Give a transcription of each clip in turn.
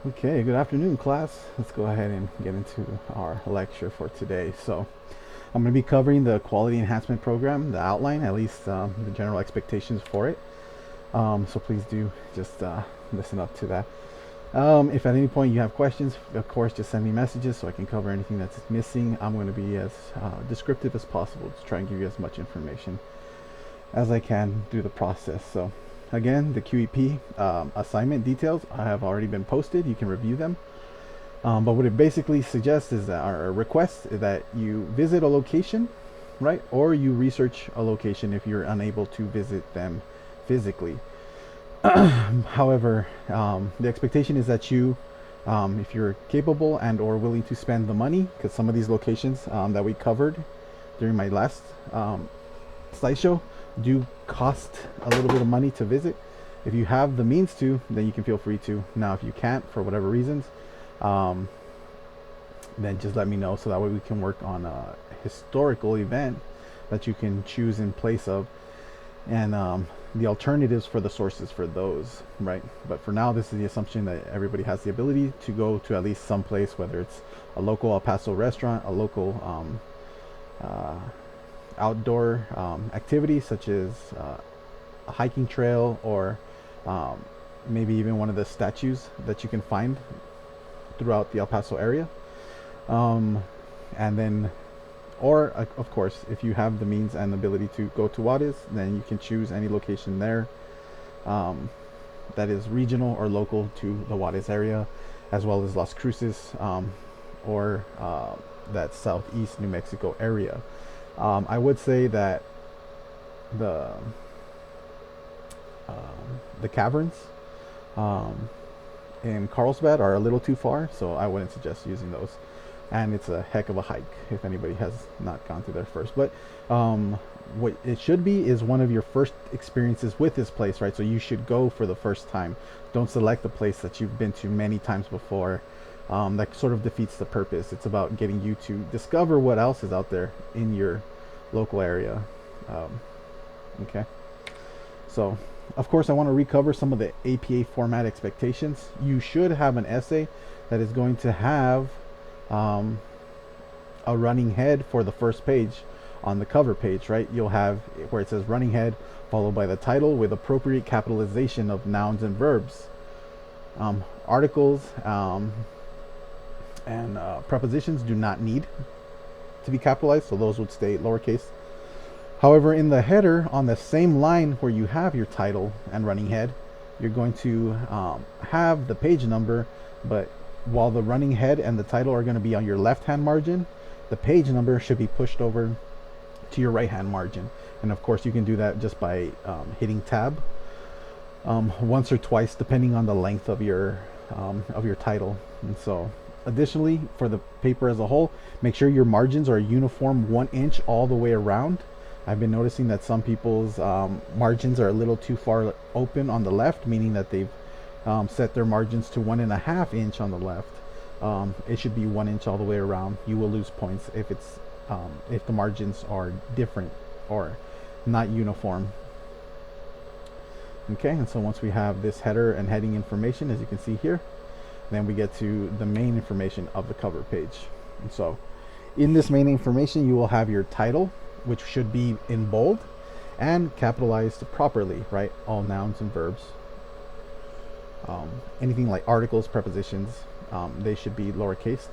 Okay, good afternoon, class. Let's go ahead and get into our lecture for today. So, I'm going to be covering the quality enhancement program, the outline, at least the general expectations for it. So, please do just listen up to that. If at any point you have questions, of course, just send me messages so I can cover anything that's missing. I'm going to be as descriptive as possible to try and give you as much information as I can through the process. So, again, the QEP assignment details have already been posted. You can review them. But what it basically suggests is that our request is that you visit a location, right? Or you research a location if you're unable to visit them physically. However, the expectation is that you, if you're capable and or willing to spend the money, because some of these locations that we covered during my last slideshow do cost a little bit of money to visit. If you have the means to, then you can feel free to. Now, if you can't for whatever reasons, um, then just let me know so that way we can work on a historical event that you can choose in place of, and the alternatives for the sources for those, right? But for now, this is the assumption that everybody has the ability to go to at least some place, whether it's a local El Paso restaurant, a local uh, outdoor activity such as a hiking trail, or um, maybe even one of the statues that you can find throughout the El Paso area. Um, and then, or of course, if you have the means and ability to go to Juarez, then you can choose any location there um, that is regional or local to the Juarez area, as well as Las Cruces or that southeast New Mexico area. I would say that the the caverns um, in Carlsbad are a little too far, so I wouldn't suggest using those. And it's a heck of a hike if anybody has not gone through there first. But what it should be is one of your first experiences with this place, right? So you should go for the first time. Don't select a place that you've been to many times before. That sort of defeats the purpose. It's about getting you to discover what else is out there in your local area. Um, okay. So, of course, I want to recover some of the APA format expectations. You should have an essay that is going to have um, a running head for the first page on the cover page, right? You'll have where it says running head followed by the title with appropriate capitalization of nouns and verbs. Articles and prepositions do not need to be capitalized, so those would stay lowercase. However, in the header on the same line where you have your title and running head, you're going to have the page number, but while the running head and the title are going to be on your left hand margin, the page number should be pushed over to your right hand margin. And of course, you can do that just by hitting tab once or twice, depending on the length of your title. And so, additionally, for the paper as a whole, make sure your margins are uniform 1 inch all the way around. I've been noticing that some people's margins are a little too far open on the left, meaning that they've set their margins to 1.5 inch on the left. It should be 1 inch all the way around. You will lose points if the margins are different or not uniform. Okay, and so once we have this header and heading information, as you can see here, then we get to the main information of the cover page. And so in this main information, you will have your title, which should be in bold and capitalized properly, right? All nouns and verbs. Anything like articles, prepositions, they should be lowercase.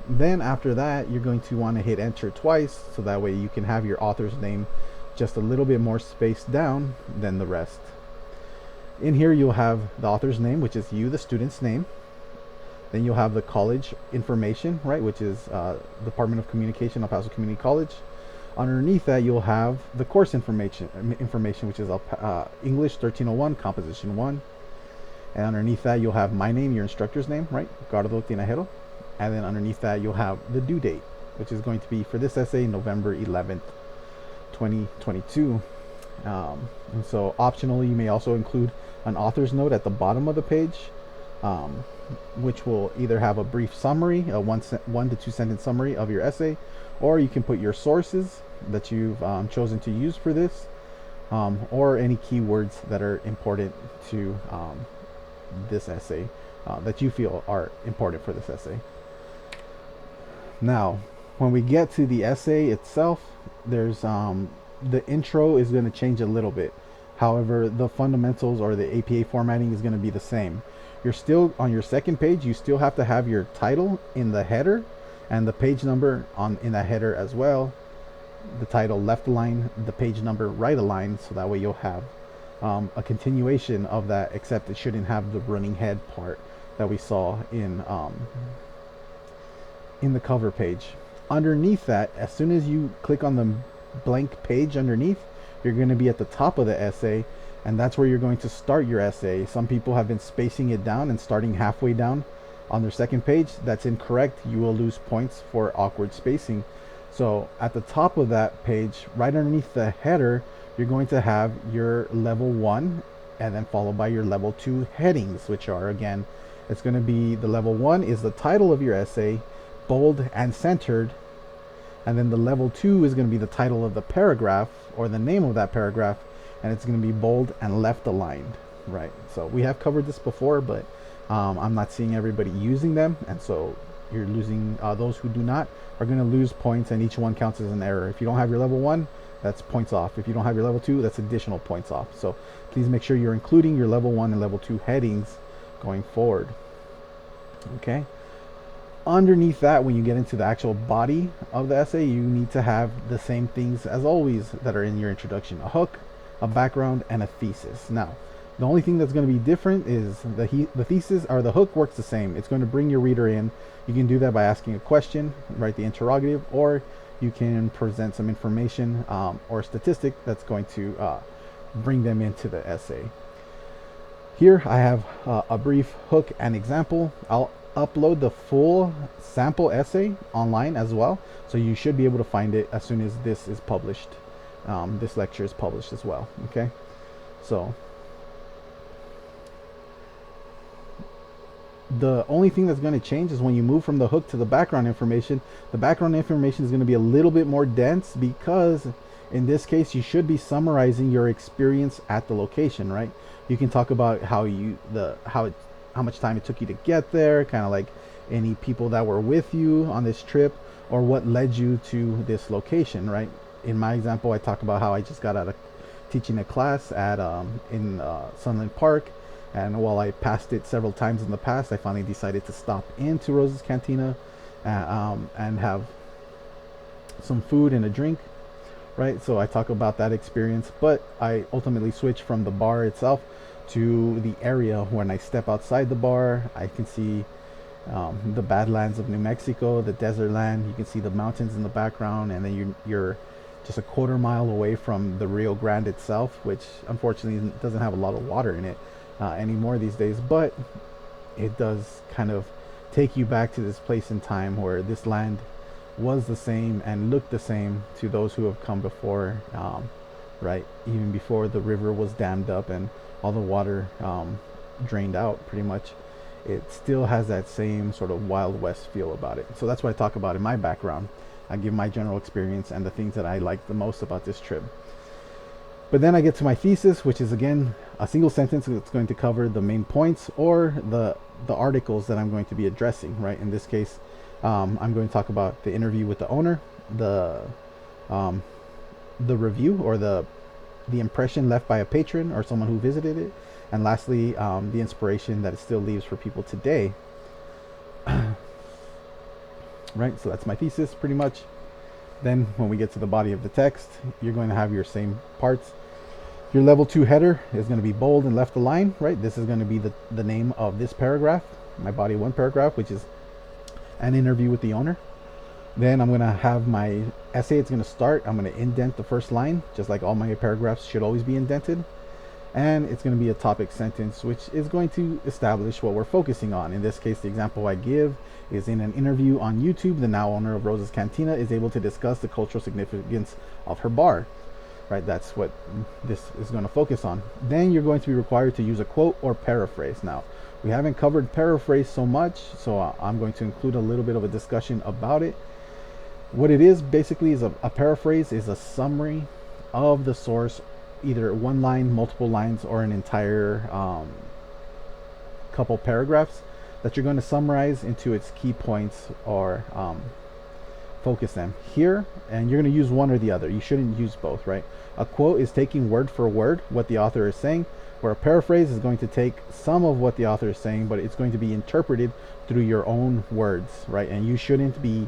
Then after that, you're going to want to hit enter twice, so that way you can have your author's name just a little bit more spaced down than the rest. In here, you'll have the author's name, which is you, the student's name. Then you'll have the college information, right, which is Department of Communication, El Paso Community College. Underneath that, you'll have the course information, which is English 1301, Composition 1. And underneath that, you'll have my name, your instructor's name, right, Ricardo Tinajero. And then underneath that, you'll have the due date, which is going to be for this essay, November 11th, 2022. And so optionally, you may also include an author's note at the bottom of the page, which will either have a brief summary, a 1 to 2 sentence summary of your essay, or you can put your sources that you've chosen to use for this, or any keywords that are important to this essay that you feel are important for this essay. Now, when we get to the essay itself, there's the intro is going to change a little bit. However, the fundamentals or the APA formatting is going to be the same. You're still on your second page, you still have to have your title in the header and the page number in that header as well. The title left align, the page number right align, so that way you'll have a continuation of that, except it shouldn't have the running head part that we saw in the cover page. Underneath that, as soon as you click on the blank page underneath, you're going to be at the top of the essay, and that's where you're going to start your essay. Some people have been spacing it down and starting halfway down on their second page. That's incorrect. You will lose points for awkward spacing. So at the top of that page, right underneath the header, you're going to have your level 1 and then followed by your level 2 headings, which are, again, it's going to be the level 1 is the title of your essay, bold and centered, and then the level 2 is going to be the title of the paragraph or the name of that paragraph, and it's going to be bold and left aligned, right? So we have covered this before, but I'm not seeing everybody using them, and so you're losing, those who do not are going to lose points, and each one counts as an error. If you don't have your level 1, that's points off. If you don't have your level 2, that's additional points off. So please make sure you're including your level 1 and level 2 headings going forward. Okay. Underneath that, when you get into the actual body of the essay, you need to have the same things as always that are in your introduction: a hook, a background, and a thesis. Now, the only thing that's going to be different is the thesis, or the hook, works the same. It's going to bring your reader in. You can do that by asking a question, write the interrogative, or you can present some information or statistic that's going to bring them into the essay. Here I have a brief hook and example. I'll upload the full sample essay online as well, so you should be able to find it as soon as this is published. This lecture is published as well. Okay, so the only thing that's going to change is when you move from the hook to the background information. The background information is going to be a little bit more dense, because in this case you should be summarizing your experience at the location, right? You can talk about how much time it took you to get there, kind of like any people that were with you on this trip, or what led you to this location, right? In my example, I talk about how I just got out of teaching a class at in Sunland Park, and while I passed it several times in the past, I finally decided to stop into Rose's Cantina and have some food and a drink, right? So I talk about that experience, but I ultimately switch from the bar itself to the area. When I step outside the bar, I can see the Badlands of New Mexico, the desert land. You can see the mountains in the background, and then you're just a quarter mile away from the Rio Grande itself, which unfortunately doesn't have a lot of water in it anymore these days, but it does kind of take you back to this place in time where this land was the same and looked the same to those who have come before, right? Even before the river was dammed up and all the water drained out, pretty much, it still has that same sort of Wild West feel about it. So that's what I talk about in my background. I give my general experience and the things that I like the most about this trip. But then I get to my thesis, which is, again, a single sentence that's going to cover the main points or the articles that I'm going to be addressing, right? In this case, I'm going to talk about the interview with the owner, the review or the impression left by a patron or someone who visited it, and lastly, the inspiration that it still leaves for people today. Right, so that's my thesis pretty much. Then when we get to the body of the text, you're going to have your same parts. Your level 2 header is going to be bold and left aligned, right? This is going to be the name of this paragraph, my body 1 paragraph, which is an interview with the owner. Then I'm going to have my essay. It's going to start. I'm going to indent the first line, just like all my paragraphs should always be indented. And it's going to be a topic sentence, which is going to establish what we're focusing on. In this case, the example I give is: in an interview on YouTube, the now owner of Rose's Cantina is able to discuss the cultural significance of her bar. Right, that's what this is going to focus on. Then you're going to be required to use a quote or paraphrase. Now, we haven't covered paraphrase so much, so I'm going to include a little bit of a discussion about it. What it is basically is a paraphrase is a summary of the source, either one line, multiple lines, or an entire couple paragraphs that you're going to summarize into its key points, or focus them here, and you're going to use one or the other. You shouldn't use both, right? A quote is taking word for word what the author is saying, where a paraphrase is going to take some of what the author is saying, but it's going to be interpreted through your own words, right? And you shouldn't be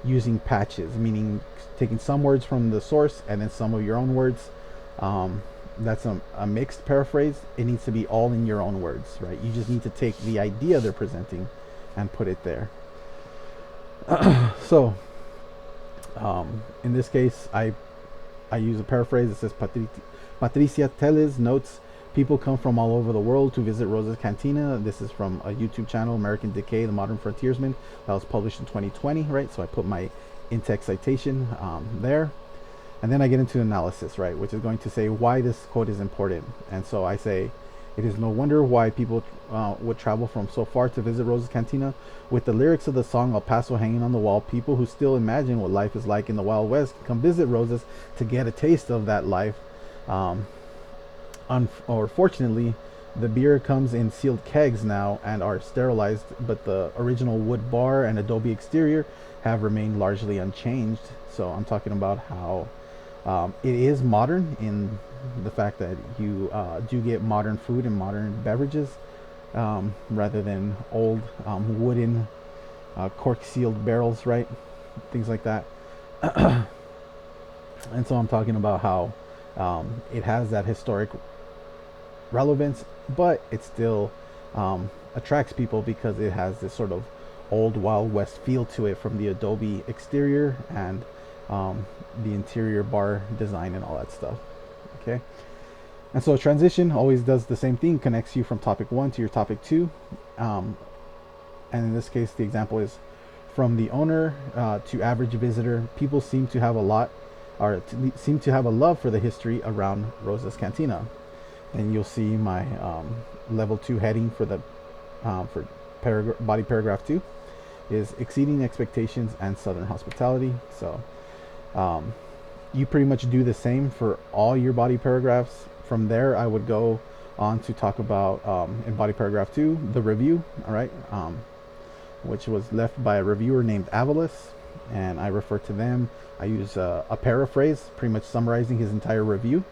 using patches, meaning taking some words from the source and then some of your own words. That's a mixed paraphrase. It needs to be all in your own words, right? You just need to take the idea they're presenting and put it there. So in this case, I use a paraphrase. It says, Patricia Teles notes, people come from all over the world to visit Rosa's Cantina. This is from a YouTube channel, American Decay, The Modern Frontiersman, that was published in 2020, right? So I put my in-text citation there. And then I get into analysis, right, which is going to say why this quote is important. And so I say, it is no wonder why people would travel from so far to visit Rosa's Cantina. With the lyrics of the song El Paso hanging on the wall, people who still imagine what life is like in the Wild West can come visit Rosa's to get a taste of that life. Or fortunately, the beer comes in sealed kegs now and are sterilized, but the original wood bar and adobe exterior have remained largely unchanged. So I'm talking about how it is modern in the fact that you do get modern food and modern beverages, rather than old wooden cork sealed barrels, right? Things like that. And so I'm talking about how it has that historic relevance, but it still attracts people because it has this sort of old Wild West feel to it, from the adobe exterior and the interior bar design and all that stuff. Okay, and so a transition always does the same thing, connects you from topic 1 to your topic 2, and in this case the example is, from the owner to average visitor, people seem to have a lot, or seem to have a love for the history around Rosa's Cantina. And you'll see my level 2 heading for the body paragraph 2 is exceeding expectations and Southern hospitality. So you pretty much do the same for all your body paragraphs. From there, I would go on to talk about in body paragraph 2 the review, all right, which was left by a reviewer named Avalis, and I refer to them. I use a paraphrase, pretty much summarizing his entire review,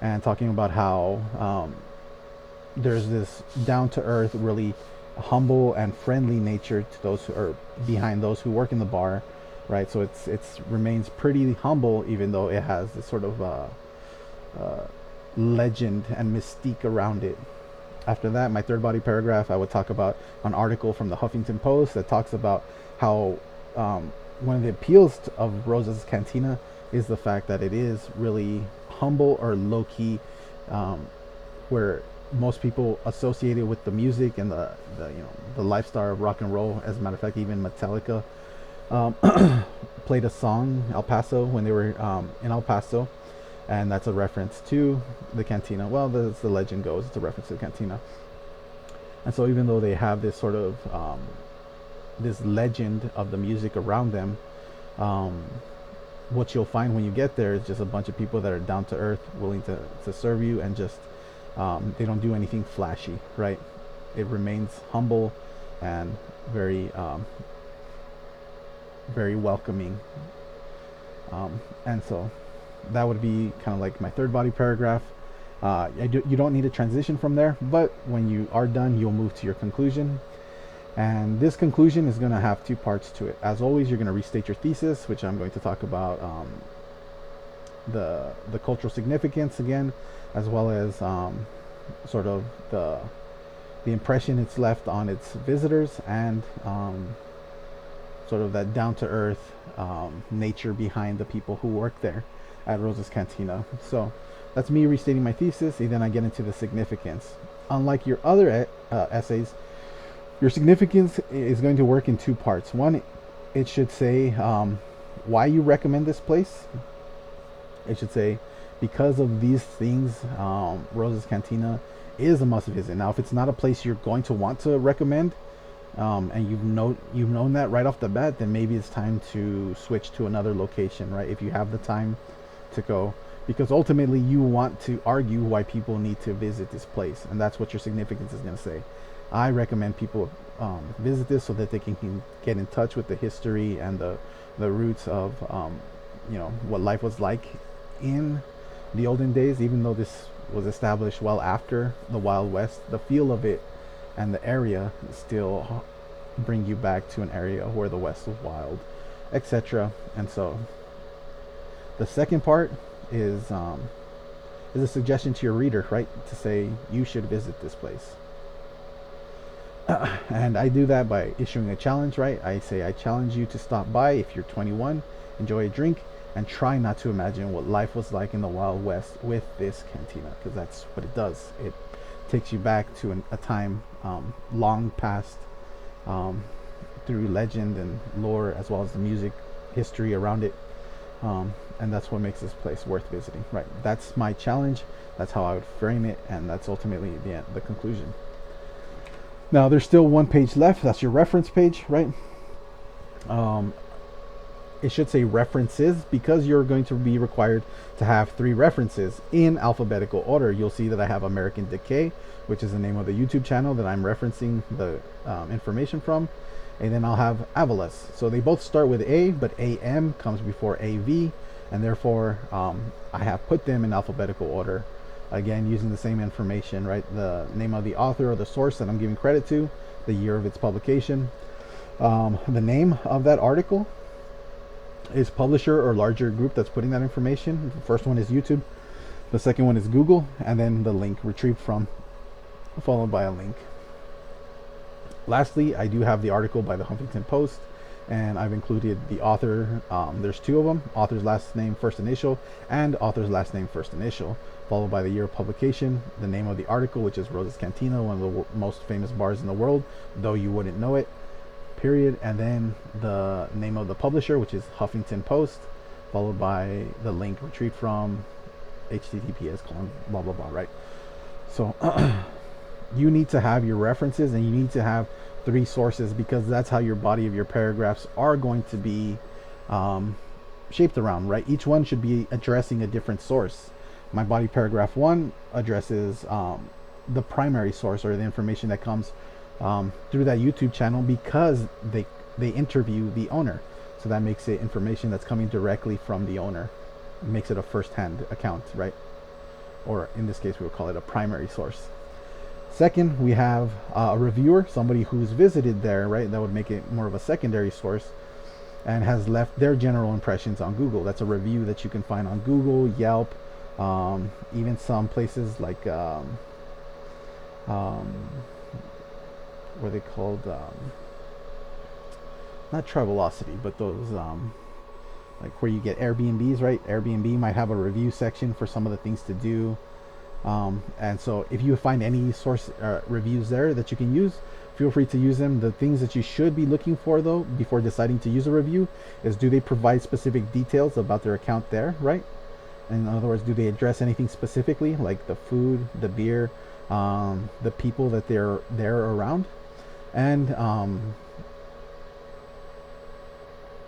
and talking about how there's this down-to-earth, really humble and friendly nature to those who are behind those who work in the bar, right? So it's remains pretty humble, even though it has this sort of legend and mystique around it. After that, my third body paragraph, I would talk about an article from the Huffington Post that talks about how one of the appeals of Rosa's Cantina is the fact that it is really humble or low-key, where most people associate it with the music and the lifestyle of rock and roll. As a matter of fact, even Metallica played a song, El Paso, when they were in El Paso, and that's a reference to the cantina. Well, as the legend goes, it's a reference to the cantina. And so even though they have this sort of this legend of the music around them, what you'll find when you get there is just a bunch of people that are down to earth, willing to serve you, and just they don't do anything flashy, right? It remains humble and very very welcoming, and so that would be kind of like my third body paragraph. You don't need a transition from there, but when you are done, you'll move to your conclusion. And this conclusion is going to have two parts to it. As always, you're going to restate your thesis, which I'm going to talk about the cultural significance again, as well as sort of the impression it's left on its visitors, and sort of that down-to-earth nature behind the people who work there at Rosa's Cantina. So that's me restating my thesis, and then I get into the significance. Unlike your other essays, your significance is going to work in two parts. One, it should say why you recommend this place. It should say, because of these things, Rosa's Cantina is a must visit. Now, if it's not a place you're going to want to recommend, and you've known that right off the bat, then maybe it's time to switch to another location, right? If you have the time to go, because ultimately you want to argue why people need to visit this place, and that's what your significance is going to say. I recommend people visit this so that they can get in touch with the history and the roots of what life was like in the olden days. Even though this was established well after the Wild West, the feel of it and the area still bring you back to an area where the West was wild, etc. And so the second part is a suggestion to your reader, right? To say you should visit this place. And I do that by issuing a challenge, right? I say I challenge you to stop by if you're 21, enjoy a drink, and try not to imagine what life was like in the Wild West with this cantina, because that's what it does. It takes you back to a time long past, through legend and lore, as well as the music history around it. And that's what makes this place worth visiting, right? That's my challenge. That's how I would frame it, and that's ultimately the conclusion. Now, there's still one page left. That's your reference page, right? It should say references, because you're going to be required to have 3 references in alphabetical order. You'll see that I have American Decay, which is the name of the YouTube channel that I'm referencing the information from. And then I'll have Avalos. So they both start with A, but AM comes before AV, and therefore I have put them in alphabetical order. Again, using the same information, right? The name of the author or the source that I'm giving credit to, the year of its publication, the name of that article, is publisher or larger group that's putting that information. The first one is YouTube, the second one is Google, and then the link retrieved from, followed by a link. Lastly, I do have the article by the Huffington Post, and I've included the author. There's 2 of them: author's last name, first initial, and author's last name, first initial, followed by the year of publication, the name of the article, which is Rosa's Cantina, one of the most famous bars in the world, though you wouldn't know it, period, and then the name of the publisher, which is Huffington Post, followed by the link retrieved from https blah blah blah, right? So you need to have your references, and you need to have 3 sources, because that's how your body of your paragraphs are going to be shaped around, right? Each one should be addressing a different source. My body paragraph 1 addresses the primary source, or the information that comes through that YouTube channel, because they interview the owner. So that makes it information that's coming directly from the owner. It makes it a first-hand account, right? Or in this case, we would call it a primary source. Second, we have a reviewer, somebody who's visited there, right? That would make it more of a secondary source, and has left their general impressions on Google. That's a review that you can find on Google, Yelp, even some places like what are they called? Not Travelocity, but those like where you get Airbnbs, right? Airbnb might have a review section for some of the things to do. And so if you find any source reviews there that you can use, feel free to use them. The things that you should be looking for, though, before deciding to use a review, is, do they provide specific details about their account there, right? In other words, do they address anything specifically, like the food, the beer, the people that they're around, and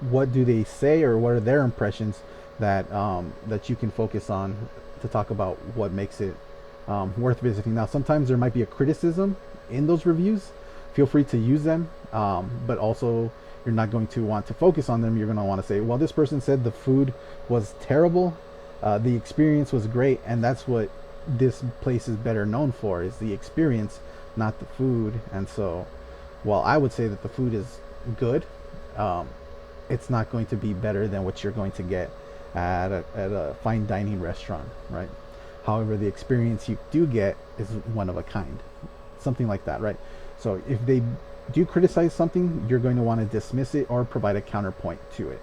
what do they say, or what are their impressions that that you can focus on to talk about what makes it worth visiting. Now, sometimes there might be a criticism in those reviews. Feel free to use them, but also you're not going to want to focus on them. You're going to want to say, well, this person said the food was terrible, the experience was great, and that's what this place is better known for, is the experience, not the food. And so, while I would say that the food is good, it's not going to be better than what you're going to get at a fine dining restaurant, right? However, the experience you do get is one of a kind, something like that, right? So if they do criticize something, you're going to want to dismiss it or provide a counterpoint to it.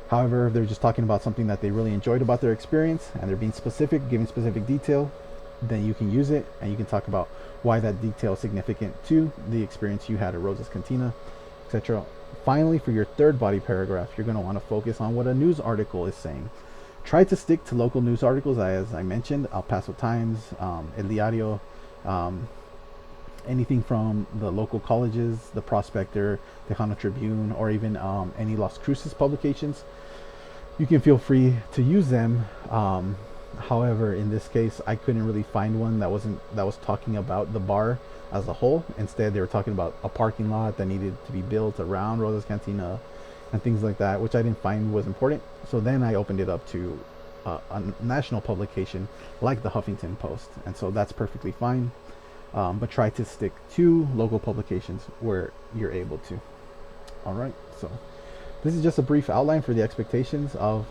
However, if they're just talking about something that they really enjoyed about their experience, and they're being specific, giving specific detail, then you can use it, and you can talk about why that detail is significant to the experience you had at Rosa's Cantina, etc. Finally, for your third body paragraph, you're going to want to focus on what a news article is saying. Try to stick to local news articles, as I mentioned, El Paso Times, El Diario, anything from the local colleges, the Prospector, Tejano Tribune, or even any Las Cruces publications. You can feel free to use them. However, in this case, I couldn't really find one that was talking about the bar as a whole. Instead, they were talking about a parking lot that needed to be built around Rosa's Cantina and things like that, which I didn't find was important. So then I opened it up to a national publication like the Huffington Post, and so that's perfectly fine. But try to stick to local publications where you're able to. All right, so this is just a brief outline for the expectations of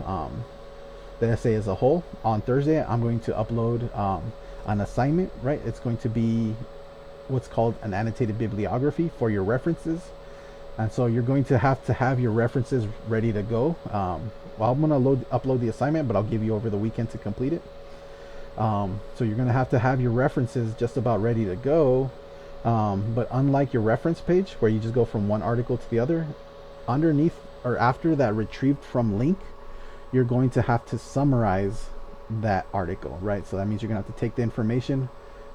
the essay as a whole. On Thursday, I'm going to upload an assignment, right? It's going to be what's called an annotated bibliography for your references. And so you're going to have your references ready to go. Well, I'm going to upload the assignment, but I'll give you over the weekend to complete it. So you're going to have your references just about ready to go. But unlike your reference page, where you just go from one article to the other, underneath or after that retrieved from link, you're going to have to summarize that article, right? So that means you're going to have to take the information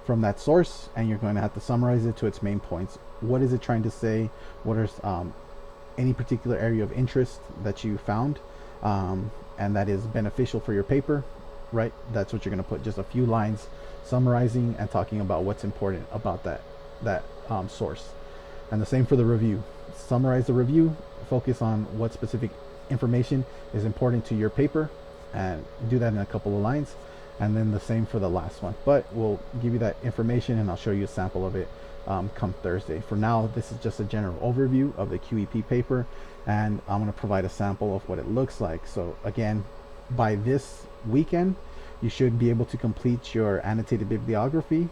from that source and you're going to have to summarize it to its main points. What is it trying to say? What are any particular area of interest that you found and that is beneficial for your paper, right? That's what you're going to put, just a few lines summarizing and talking about what's important about that source. And the same for the review. Summarize the review, focus on what specific information is important to your paper, and do that in a couple of lines. And then the same for the last one, but we'll give you that information and I'll show you a sample of it come Thursday. For now, this is just a general overview of the QEP paper, and I'm going to provide a sample of what it looks like. So again, by this weekend, you should be able to complete your annotated bibliography,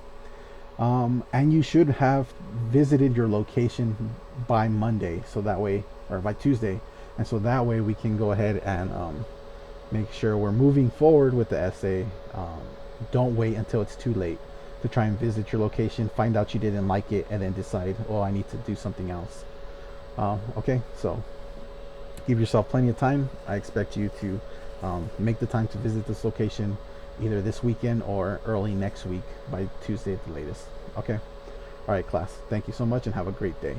and you should have visited your location by Monday, so that way, or by Tuesday, and so that way we can go ahead and make sure we're moving forward with the essay. Don't wait until it's too late to try and visit your location, find out you didn't like it, and then decide, oh, I need to do something else. Okay, so give yourself plenty of time. I expect you to make the time to visit this location either this weekend or early next week by Tuesday at the latest. Okay, all right, class, thank you so much and have a great day.